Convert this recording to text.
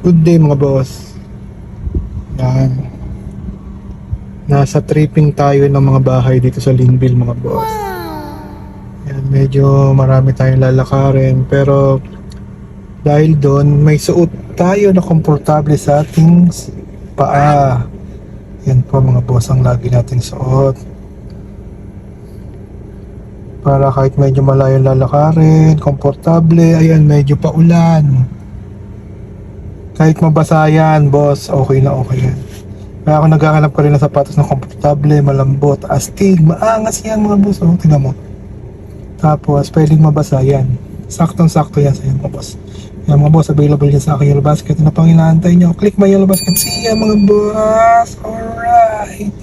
Good day mga boss. Yan. Nasa tripping tayo ng mga bahay dito sa Linville mga boss. Yan, medyo marami tayong lalakarin pero dahil doon may suot tayo na komportable sa ating paa. Yan po mga boss ang lagi nating suot. Para kahit medyo malayo lalakarin, komportable, ayan medyo paulan. Kahit mabasa yan, boss, okay na okay yan. Kaya ako naghahanap ko rin ng sapatos na komportable, malambot, astig, maangas yan mga boss. Oh, tingnan mo. Tapos, pwedeng mabasa yan. Saktong-sakto yan sa iyo mga boss. Yan mga boss, available yan sa aking Yellow Basket. Ano pang inaantay nyo? Click my Yellow Basket. See ya mga boss! Alright!